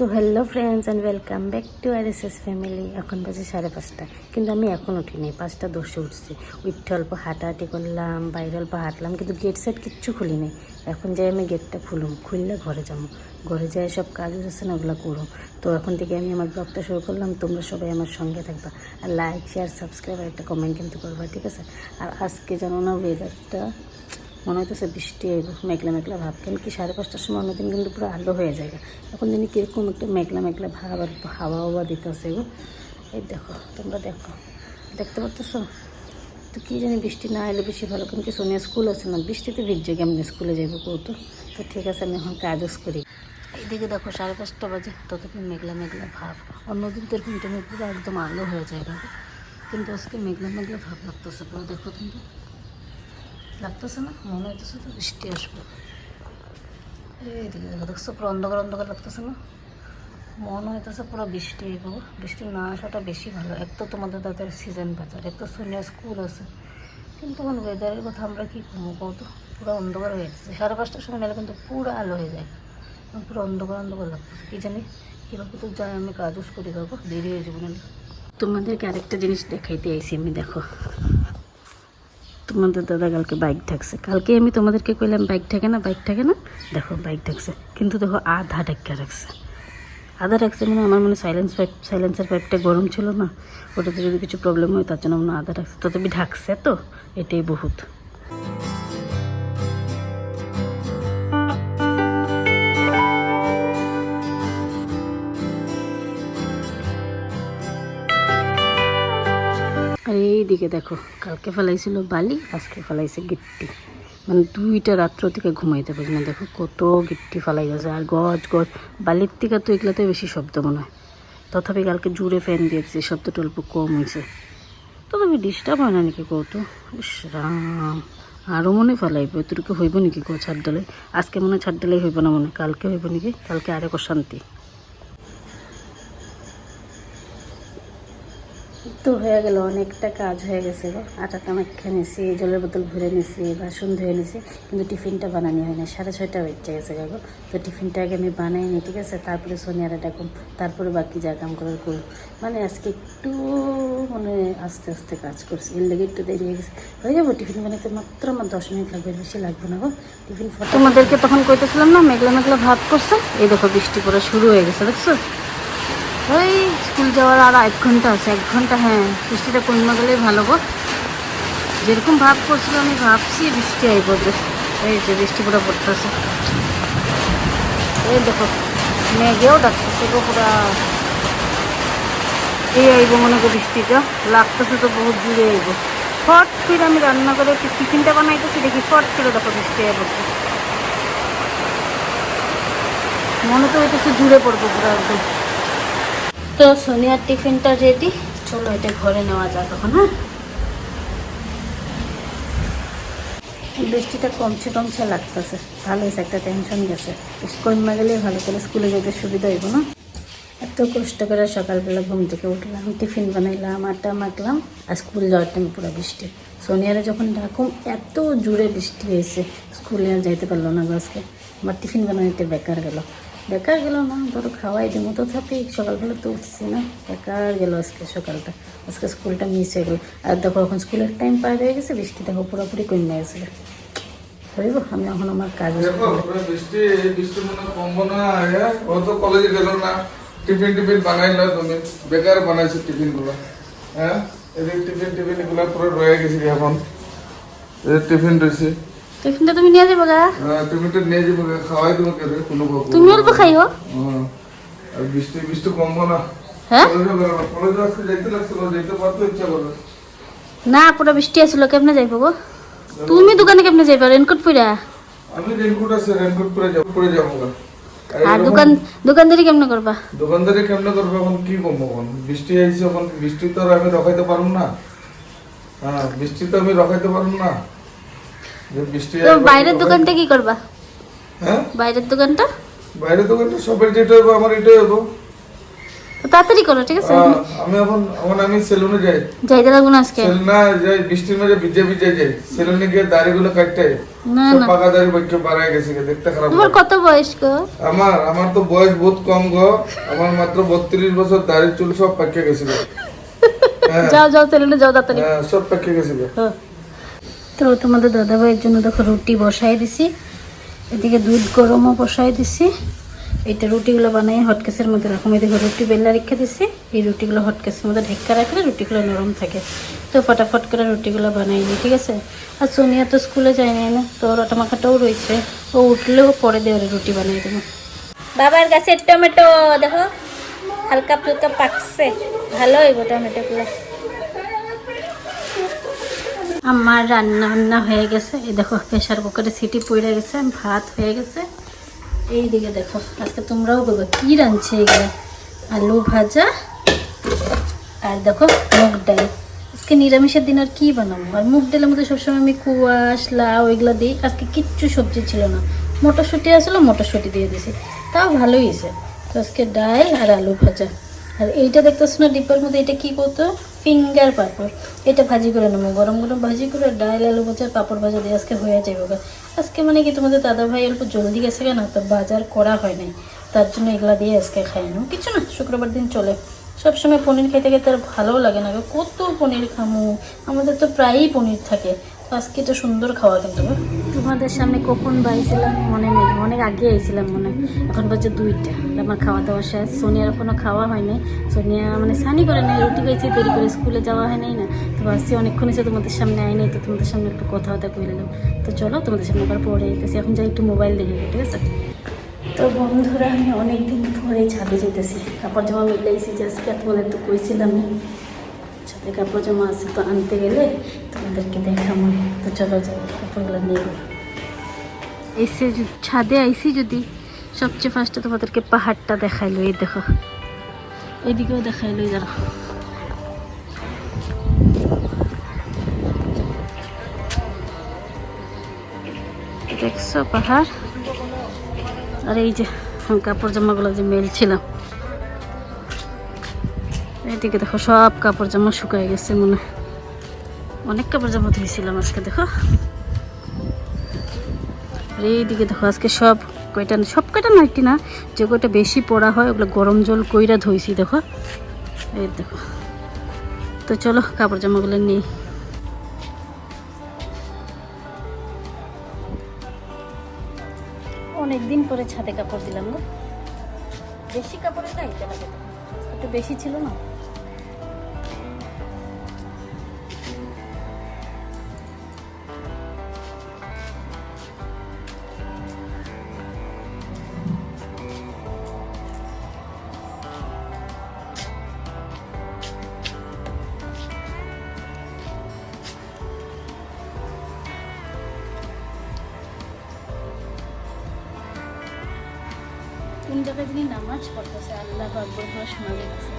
তো hello friends and welcome back to RSS family. এখন বাজে 5:30, কিন্তু আমি এখন উঠিনি, 5:10 উঠছি। উঠতে অল্প হাঁটাহাঁটি করলাম, বাইরে অল্প হাঁটলাম, কিন্তু গেট সাইড কিচ্ছু খুলি নেই। এখন যাই আমি গেটটা খুললে ঘরে যাবো, ঘরে যাই সব কাজ আছে না ওগুলো করো। তো এখন থেকে আমি আমার ব্লগটা শুরু করলাম, তোমরা সবাই আমার সঙ্গে থাকবা, আর লাইক শেয়ার সাবস্ক্রাইব আর একটা কমেন্ট কিন্তু করবা, ঠিক আছে? আর আজকে জানো না ওয়েদারটা মনে হইতেছে বৃষ্টি আইব, মেঘলা মেঘলা ভাব। কেন কি 5:30টার সময় অন্যদিন কিন্তু পুরো আলো হয়ে যায়, এখন জানি কীরকম একটা মেঘলা মেঘলা ভাব, আর হাওয়া হাওয়া দিতেছে গো। এই দেখো, তোমরা দেখতে পাচ্ছ তো? কী জানি বৃষ্টি না এলে বেশি ভালো, কারণ কি সোনিয়া স্কুল আছে না, বৃষ্টিতে ভিজছে কেমনি স্কুলে যাইব কৌতো। তো ঠিক আছে, আমি এখন কাজও করি। এইদিকে দেখো 5:30 বাজে, ততক্ষণ মেঘলা মেঘলা ভাব। অন্যদিন তো এরকম টেনে পুরো একদম আলো হয়ে যায়, কিন্তু আজকে মেঘলা মেঘলা ভাব লাগতেছে পুরো। দেখো তুমি, লাগতেছে না? মনে হইতেছে তো বৃষ্টি আসবে। এইদিকে দেখো, দেখছো পুরো অন্ধকার অন্ধকার লাগতেছে না? মনে হইতেছে পুরো বৃষ্টি আইব। বৃষ্টি না আসাটা বেশি ভালো। এক তো তোমাদের দাদার সিজন বাজার, এক তো সোনিয়া স্কুল আছে, কিন্তু এখন ওয়েদারের কথা আমরা কী করবো কত? পুরো অন্ধকার হয়ে যাচ্ছে। 5:30টার সময় নিলে কিন্তু পুরো আলো হয়ে যায়, পুরো অন্ধকার অন্ধকার লাগতেছে। কী জানি কীভাবে তো যাই, আমি কাজও করি, দেখো দেরি হয়ে যাবো নাহলে। তোমাদেরকে আরেকটা জিনিস দেখাইতে আইসি আমি। দেখো, তোমাদের দাদা কালকে বাইক ঢাকছে। কালকে আমি তোমাদেরকে কইলাম বাইক ঢাকে না। দেখো বাইক ঢাকছে, কিন্তু দেখো আধা ঢাকা রাখছে। মানে আমার মনে সাইলেন্সার পাইপটা গরম ছিল না, ওটাতে যদি কিছু প্রবলেম হয় তার জন্য মনে আধা রাখছে। তো তুমি ঢাকছে, তো এটাই বহুত। আর এইদিকে দেখো, কালকে ফেলাইছিল বালি, আজকে ফেলাইছে গিট্টি। মানে 2টা রাত্র থেকে ঘুমাইতে পারি না। দেখো কত গিট্টি ফেলাই গেছে, আর গজ বালির থেকে তো এগুলাতে বেশি শব্দ মনে হয়। তথাপি কালকে জুড়ে ফ্যান দিয়েছি, শব্দটা অল্প কম হয়েছে। তথাপি ডিস্টার্ব হয় না নাকি কৌতো? ইস রাম, আরও মনে ফেলাইব, এতটুকু হইব নাকি গো ছাদ ডালে? আজকে মনে ছাদ ডালেই হইব না, মনে কালকে হইব নাকি? কালকে আরেক অশান্তি। তো হয়ে গেল, অনেকটা কাজ হয়ে গেছে গো। আটাটা মাখা নিয়েছি, জলের বোতল ভরে নিয়েছি, বাসন ধুয়ে নিয়েছি, কিন্তু টিফিনটা বানানি হয় না। 6:30 বেজে গেছে গো। তো টিফিনটা আগে আমি বানাই নি, ঠিক আছে? তারপরে সোনিয়ারা ডাকুন, তারপরে বাকি যা কাম করার করুন। মানে আজকে একটু মানে আস্তে আস্তে কাজ করছি, এর লেগে একটু দেরি হয়ে গেছে। হয়ে যাবো টিফিন বানাতে, মাত্র আমার 10 মিনিট লাগবে, বেশি লাগবে না গো। টিফিন তোমাদেরকে তখন কইতেছিলাম না মেঘলা মেঘলা ভাব করছে, এই দেখো বৃষ্টি পড়া শুরু হয়ে গেছে, দেখছো? ওই স্কুল যাওয়ার আর 1 ঘন্টা আছে, 1 ঘন্টা। হ্যাঁ, বৃষ্টিটা কমে গেলেই ভালো গো। যেরকম ভাব করছিল আমি ভাবছি বৃষ্টি আইব। এই যে বৃষ্টি পুরো পড়তেছে, এই দেখো মেঘেও ডাকতেছে গো পুরা। এই আইব মনে করি বৃষ্টিটা, লাগতেছে তো বহুত দূরে আইব। ফট করে আমি রান্না করে টিফিনটা বানাইতেছি, দেখি ফট করে দেখো বৃষ্টি আইব। মনে তো হইতেছে দূরে পড়বো পুরো একদম। তো সোনিয়ার টিফিনটা রেডি, চলো এটা ঘরে নেওয়া যাক তখন। হ্যাঁ, বৃষ্টিটা কমছে লাগতেছে, ভালো হয়েছে, একটা টেনশন গেছে। কমে গেলে ভালো করে স্কুলে যেতে সুবিধা হইব না। এত কষ্ট করে সকালবেলা ঘুম থেকে উঠলাম, টিফিন বানাইলাম, আটা মাখলাম, আর স্কুল যাওয়ার টাইম পুরো বৃষ্টি। সোনিয়ারে যখন ডাকুম এত জোরে বৃষ্টি হয়েছে, স্কুলে আর যাইতে পারলো না আজকে। আমার টিফিন বানাইতে বেকার গেল না, ধরো খাওয়াই দিমো তো থাকি, সকালবেলা তো উঠছি না, বেকার গেল আজকে সকালটা। আজকে স্কুলটা মিস হয়ে গেল। আর দেখো এখন স্কুলের টাইম পার হয়ে গেছে, বৃষ্টি দেখো পুরোপুরি কমে গেছে। হইব, আমি এখন আমার কাজ বৃষ্টি মনে কমবো না। ও তো কলেজে গেল না, টিফিন বানাইলো, তুমি বেকার বানাইছো টিফিন গুলো। হ্যাঁ, এদিকে টিফিন গুলো পুরো রয়ে গেছে। এখন টিফিন রয়েছে, টিফিনটা তুমি নিয়ে যাবো গা? হ্যাঁ, টিফিনটা নিয়ে যাবো, খাওয়াই দেবো কেন কোনো বাবু। তুমি অল্প খাইও। আর বৃষ্টি কমবো না। হ্যাঁ, কলেজে আজকে যাইতে লাগছিল, যেতে পারতো ইচ্ছা করে না, পুরো বৃষ্টি আসলো, কেমনে যাইবো গো? তুমি দোকানে কেমনে যাইবা রেনকোট পইরা? আমি রেনকোট আছে, রেনকোট পরে যাবো গা। আর দোকানদারি কেমনে করবা? দোকানদারি কেমনে করবো এখন, কি করবো এখন? বৃষ্টি আইছে, এখন বৃষ্টি তো আর আমি রখাইতে পারবো না। হ্যাঁ, বৃষ্টি তো আমি রখাইতে পারবো না। যে বৃষ্টি বাইরের দোকানটা কি করবা? হ্যাঁ, বাইরের দোকানটা সবের যেটা হইব আমার এটাই হইব। তো তাড়াতাড়ি করো, ঠিক আছে? আমি আমি সেলুনে যাই। যাইতে লাগবো না আজকে? না যাই, বৃষ্টির মাঝে ভিজে ভিজে যাই সেলুনে গিয়ে দাড়িগুলো কাটতে। না সব না, পাকা দাড়ি বইকে বাড়ায় গেছে, দেখতে খারাপ তোমার লাগে। কত বয়স গো? আমার তো বয়স বহুত কম গো, আমার মাত্র 32 বছর, দাড়ি চুল সব পাকিয়ে গেছিল। যাও যাও সেলুনে যাও তাড়াতাড়ি। সব পাকিয়ে গেছিল। তো তোমাদের দাদা ভাইয়ের জন্য দেখো রুটি বসাই দিছি, এদিকে দুধ গরমও বসাই দিছি। এটা রুটিগুলো বানাই হটকেসের মধ্যে রাখুন। এই দেখো রুটি বেলা রেখে দিছি, এই রুটিগুলো হটকেসের মধ্যে ঢেক্কা রাখলে রুটিগুলো নরম থাকে। তো ফটাফট করে রুটিগুলো বানাই নিই, ঠিক আছে? আর সোনিয়া তো স্কুলে যায় না, তো রটা মাখাটাও রয়েছে, ও উঠলেও পরে দিয়ে রুটি বানিয়ে দেবো। বাবার গাছের টমেটো দেখো হালকা ফুলকা পাকছে, ভালো হইব টমেটোগুলো। আমার রান্না হয়ে গেছে, এই দেখো প্রেশার কুকারে সিটি পড়ে গেছে, ভাত হয়ে গেছে। এইদিকে দেখো আজকে তোমরাও বলবো কি রাঁধছে এগুলো, আলু ভাজা আর দেখো মুগ ডাল। আজকে নিরামিষের দিন আর কি বানাবো, আর মুগ ডালের মধ্যে সবসময় আমি কুয়াশ লাউ এগুলো দিই। আজকে কিচ্ছু সবজি ছিল না, মটরশুঁটি আসলো মটরশুঁটি দিয়ে দিছি, তাও ভালোই হয়েছে। তো আজকে ডাল আর আলু ভাজা। আর এইটা দেখতেছ না ডিব্বার মধ্যে, এটা কি করতো, ফিঙ্গার পাপড়। এটা ভাজি করে নেবো, গরম গরম ভাজি করে ডাল আলু ভাজা পাপড় ভাজা দিয়ে আজকে হয়ে যাবে। আজকে মানে কি তোমাদের দাদা ভাই অল্প জলদি গেছে কেন, তো বাজার করা হয় নাই, তার জন্য এগুলা দিয়ে আজকে খাই না কিছু না। শুক্রবার দিন চলে, সবসময় পনির খেতে খেতে আর ভালোও লাগে না, কত পনির খামু, আমাদের তো প্রায়ই পনির থাকে। আজকে তো সুন্দর খাওয়া কিন্তু। তোমাদের সামনে কখন বাইছিলাম মনে নেই, অনেক আগে আইছিলাম মনে, এখন বাজে 2টা। আমার খাওয়া দাওয়া শেষ, সোনিয়ার কোনো খাওয়া হয়নি। সোনিয়া মানে সানি করে নেই, রুটি খাইছি দেরি করে, স্কুলে যাওয়া হয় নাই না। তো ভাবছি অনেকক্ষণ এসে তোমাদের সামনে আইনি, তো তোমাদের সামনে একটু কথাবার্তা করে নিলাম। তো চলো তোমাদের সামনে আবার পরে যেতেছি, এখন যাই একটু মোবাইল দেখে, ঠিক আছে? তো বন্ধুরা আমি অনেকদিন পরে ছাদে যেতেছি, কাপড় জামা মিলাইছি যে আজকে তোমাদের তো কইছিলাম ছাদে কাপড় জামা আছে, তো আনতে গেলে তোমাদেরকে দেখা মনে। তো চলো যাই কাপড়গুলো নিয়ে এসে ছাদে আইসি। যদি সবচেয়ে ফার্স্টে তোমাদেরকে পাহাড়টা দেখাইলো, এই দেখো এদিকেও দেখাইলো, যারা দেখছো পাহাড়। আর এই যে কাপড় জামাগুলো যে মেলছিলাম, এইদিকে দেখো সব কাপড় জামা শুকায় গেছে, মনে অনেক কাপড় জামা ধুয়েছিলাম আজকে দেখো। আর এইদিকে দেখো আজকে সব কয়টা নাইটি না, যে কয়টা বেশি পড়া হয় ওগুলো গরম জল কইরা ধুইছি দেখো, এই দেখো। তো চলো কাপড় জামাগুলো নিই। অনেকদিন পরে ছাদে কাপড় দিলাম গো, বেশি কাপড়ে চাইতে লাগে, একটু বেশি ছিল না। কোন জায়গায় যিনি নামাজ পড়তেছে, আল্লাহ আকবার করে শোনা যাইতেছে।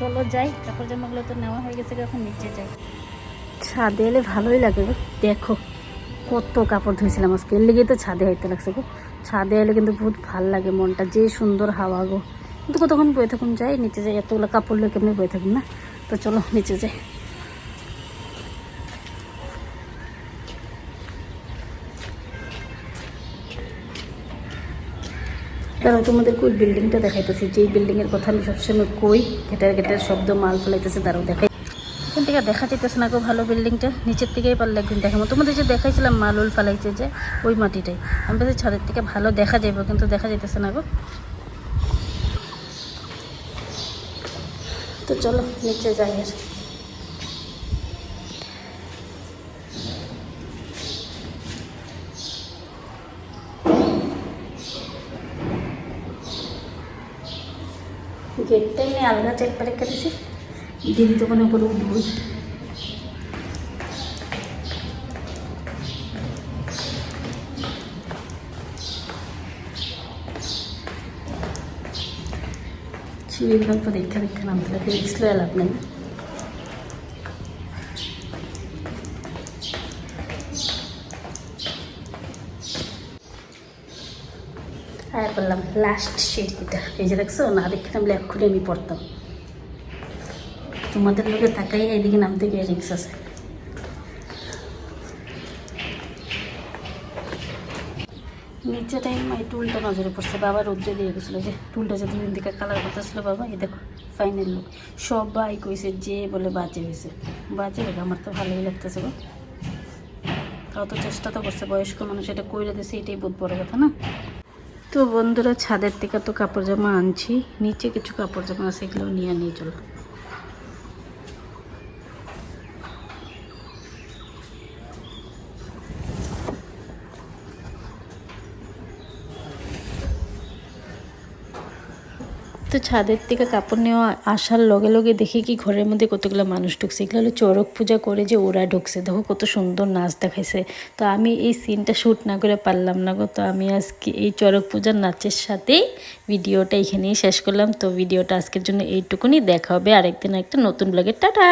চলো যাই, কাপড় জামাগুলো তো নেওয়া হয়ে গেছে, এখন নিচে যাই। ছাদে এলে ভালোই লাগে গো, দেখো কত কাপড় ধুয়েছিলাম আজকে, এর লেগে তো ছাদে হইতে লাগছে গো। ছাদে এলে কিন্তু বহুত ভাল লাগে, মনটা যে সুন্দর হাওয়া গো। কিন্তু কতক্ষণ বয়ে থাকুন, যাই নিচে যাই, এতগুলো কাপড় লোক এমনি বয়ে থাকুন না। তো চলো নিচে যাই। তারা তোমাদের ওই বিল্ডিংটা দেখাইতেছি, যেই বিল্ডিংয়ের কথা আমি সবসময় কই, ঘেটার ঘেটার শব্দ মাল ফেলাইতেছে, তারাও দেখাই। এখান থেকে দেখা যেতেছে না গো ভালো বিল্ডিংটা, নিচের থেকেই পারলে একদিন দেখাবো। তোমাদের যে দেখাইছিলাম মালুল ফালাইছে যে ওই মাটিটাই, আমি বলছি ছাদের থেকে ভালো দেখা যাবে, কিন্তু দেখা যেতেছে না গো। তো চলো নিচে যাই আর। গেটটা এমনি আলগা চেক রেখে দিছি, দিদি তখন উপরে উঠবই। সিঁড়ির গল্প দেখা দেখা নামতে লাগে, রিক্স লয়ে লাভ নেই। আর বললাম লাস্ট সিঁড়িটা, এই যে দেখছো না, দেখে নামলে এক্ষুনি আমি পড়তাম। তোমাদের লোকে তাকাই এইদিকে নামতে গিয়ে রিক্স আছে। নিচে টাইম এই টুলটা নজরে পড়ছে, বাবা রোদ্রে দিয়ে গেছিলো, যে টুলটা যে দুদিন দিকে কালার করতেছিল বাবা, এই দেখো ফাইনাল লুক। সবাই কইছে যে বলে বাজে হয়েছে, বাজে হোক আমার তো ভালোই লাগতেছে গো। তাও তো চেষ্টা তো করছে, বয়স্ক মানুষ এটা কইরে দিয়েছে, এটাই বহুত বড় কথা না। তো বন্ধুরা ছাদের থেকে তো কাপড় জামা আনছি, নিচে কিছু কাপড় জামা আছে, এগুলো নিয়ে নিয়ে চলো। তো ছাদের থেকে কাপড় নেওয়া আসার লগে লগে দেখি কি ঘরের মধ্যে কতগুলো মানুষ ঢুকছে, এগুলো হলো চড়ক পূজা করে যে ওরা ঢুকছে, দেখো কত সুন্দর নাচ দেখাইছে। তো আমি এই সিনটা শ্যুট না করে পারলাম না গো, তো আমি আজকে এই চড়ক পূজার নাচের সাথেই ভিডিওটা এখানেই শেষ করলাম। তো ভিডিওটা আজকের জন্য এইটুকুনি, দেখা হবে আরেকদিন একটা নতুন ব্লগে, টাটা।